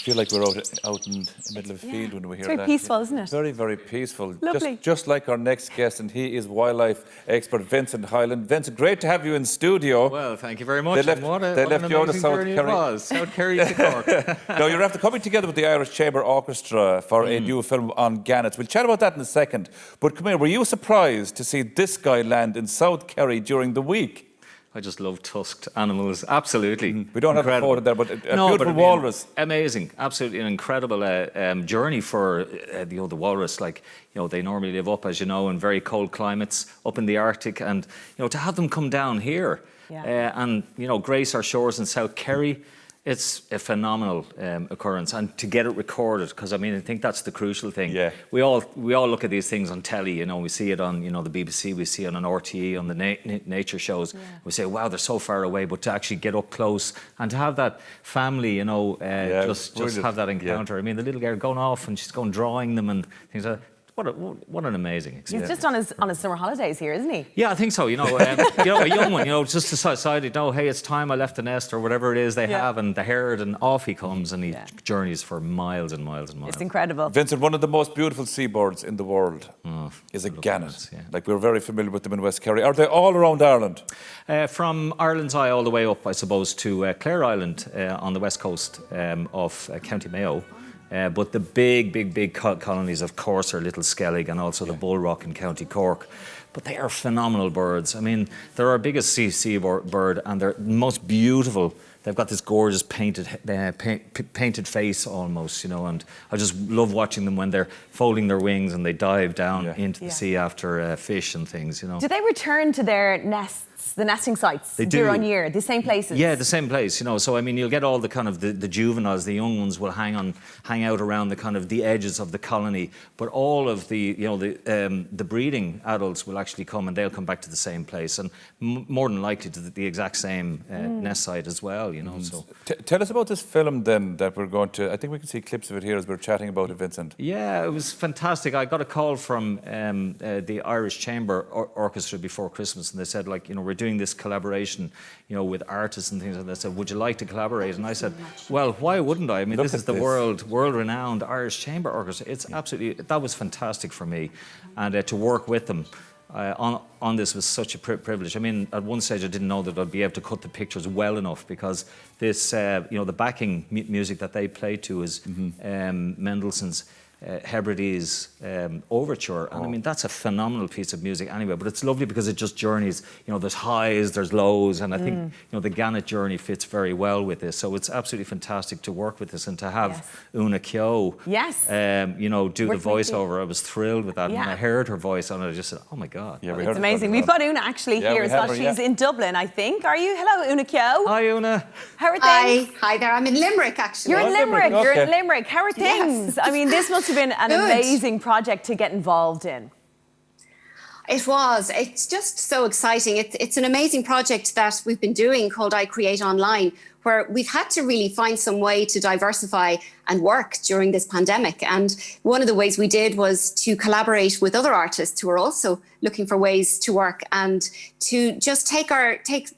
feel like we're out in the middle of a field when we hear it's that. very peaceful, isn't it? Very, very peaceful. Lovely. Just like our next guest, and he is wildlife expert Vincent Hyland. Vincent, great to have you in studio. Well, thank you very much. They left you out of South Kerry. South Kerry to Cork. Now, you're after coming together with the Irish Chamber Orchestra for a new film on gannets. We'll chat about that in a second. But come here, were you surprised to see this guy land in South Kerry during the week? I just love tusked animals, absolutely. We don't have a photo there, but a beautiful walrus. Amazing, absolutely an incredible journey for the walrus. Like, they normally live up, as you know, in very cold climates, up in the Arctic, and to have them come down here and grace our shores in South Kerry. It's a phenomenal occurrence, and to get it recorded, because I think that's the crucial thing. Yeah. We all look at these things on telly, we see it on the BBC, we see it on RTE, on the nature shows. Yeah. We say, wow, they're so far away, but to actually get up close and to have that family, just have that encounter. Yeah. The little girl going off and she's going drawing them and things like that. What an amazing experience. He's just on his summer holidays here, isn't he? Yeah, I think so. A young one, just decided, hey, it's time I left the nest or whatever it is they have, and the herd, and off he comes, and he journeys for miles and miles and miles. It's incredible. Vincent, one of the most beautiful seabirds in the world is a gannet. Yeah. Like, we're very familiar with them in West Kerry. Are they all around Ireland? From Ireland's Eye all the way up, I suppose, to Clare Island on the west coast of County Mayo. But the big colonies, of course, are Little Skellig and also the Bullrock in County Cork. But they are phenomenal birds. They're our biggest seabird, and they're most beautiful. They've got this gorgeous painted face almost, and I just love watching them when they're folding their wings and they dive down into the sea after fish and things, Do they return to their nests? The nesting sites year on year, the same places? Yeah, the same place, So, you'll get all the kind of the juveniles, the young ones will hang out around the kind of the edges of the colony, but all of the, the breeding adults will actually come, and they'll come back to the same place, and more than likely to the exact same nest site as well, So tell us about this film then that we're going to, I think we can see clips of it here as we're chatting about it, Vincent. Yeah, it was fantastic. I got a call from the Irish Chamber Orchestra before Christmas, and they said, we're doing this collaboration, with artists and things like that. They said, would you like to collaborate? And I said, well, why wouldn't I? This is the world-renowned Irish Chamber Orchestra. It's absolutely, that was fantastic for me. And to work with them on this was such a privilege. At one stage I didn't know that I'd be able to cut the pictures well enough, because this, the backing music that they played to is Mendelssohn's Hebrides Overture, and that's a phenomenal piece of music anyway, but it's lovely because it just journeys, there's highs, there's lows, and I think the gannet journey fits very well with this, so it's absolutely fantastic to work with this, and to have Oonagh Keogh do the voiceover. I was thrilled with that, and I heard her voice and I just said, oh my God. Yeah, it's amazing. We've got Oonagh actually here as well. She's in Dublin, I think. Are you? Hello, Oonagh Keogh. Hi, Oonagh. How are things? Hi there. I'm in Limerick, actually. You're in Limerick. Okay. You're in Limerick. How are things? This must have been an amazing project to get involved in. It was. It's just so exciting. It's an amazing project that we've been doing called I Create Online, where we've had to really find some way to diversify and work during this pandemic. And one of the ways we did was to collaborate with other artists who are also looking for ways to work and to just take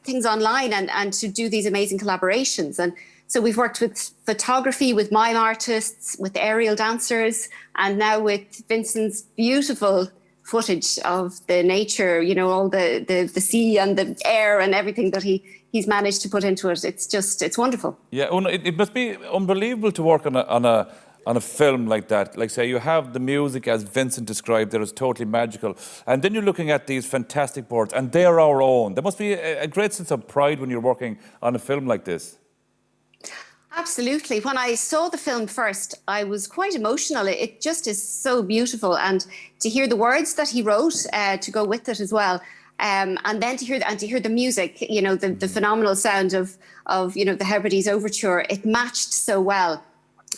things online and to do these amazing collaborations. And so we've worked with photography, with mime artists, with aerial dancers, and now with Vincent's beautiful footage of the nature, all the sea and the air and everything that he's managed to put into it. It's wonderful. Yeah, it must be unbelievable to work on a film like that. Like, say, you have the music, as Vincent described, that is totally magical, and then you're looking at these fantastic birds, and they're our own. There must be a great sense of pride when you're working on a film like this. Absolutely. When I saw the film first, I was quite emotional. It just is so beautiful, and to hear the words that he wrote to go with it as well, and then to hear the music, the phenomenal sound of the Hebrides Overture. It matched so well.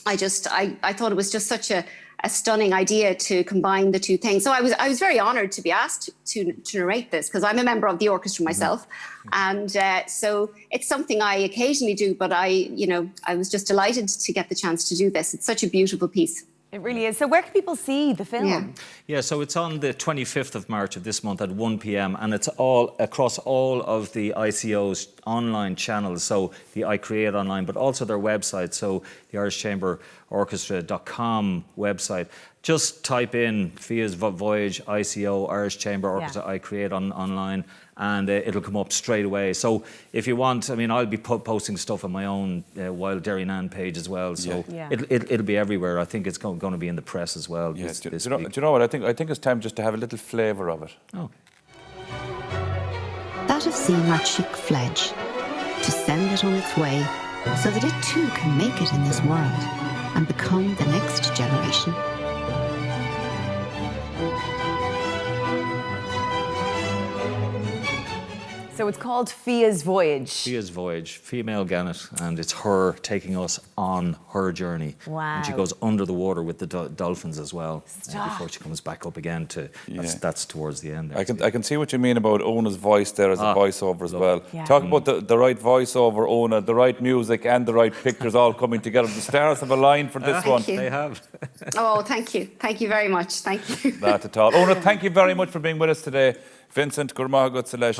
I thought it was just such a stunning idea to combine the two things. So I was very honoured to be asked to narrate this, because I'm a member of the orchestra myself, and so it's something I occasionally do. But I was just delighted to get the chance to do this. It's such a beautiful piece. It really is. So where can people see the film? Yeah, so it's on the 25th of March of this month at 1 p.m. and it's all across all of the ICO's online channels, so the I Create Online, but also their website, so the Irish Chamber Orchestra.com website. Just type in Fia's Voyage, ICO, Irish Chamber Orchestra, I Create Online, and it'll come up straight away. So if you want, I mean, I'll be posting stuff on my own Wild Derrynan page as well. So it'll be everywhere. I think it's going to be in the press as well. Yeah. This Do week. you know what? I think it's time just to have a little flavour of it. Oh. That of seeing our chick fledge, to send it on its way so that it too can make it in this world and become the next generation. So it's called Fia's Voyage. Fia's Voyage, female gannet, and it's her taking us on her journey. Wow. And she goes under the water with the dolphins as well Stop. before she comes back up again. That's towards the end. There. I can see what you mean about Oonagh's voice there as a voiceover as well. Yeah. Talk about the right voiceover, Oonagh, the right music and the right pictures all coming together. The stars have aligned for this one. you. They have. Oh, thank you. Thank you very much. Thank you. Not at all. Oonagh, thank you very much for being with us today. Vincent, Gurmaha Gutsalesh.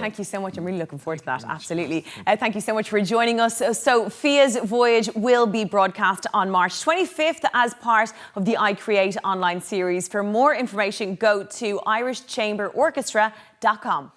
Thank you so much. I'm really looking forward to that. Absolutely. Thank you so much for joining us. So Fia's Voyage will be broadcast on March 25th as part of the I Create online series. For more information, go to irishchamberorchestra.com.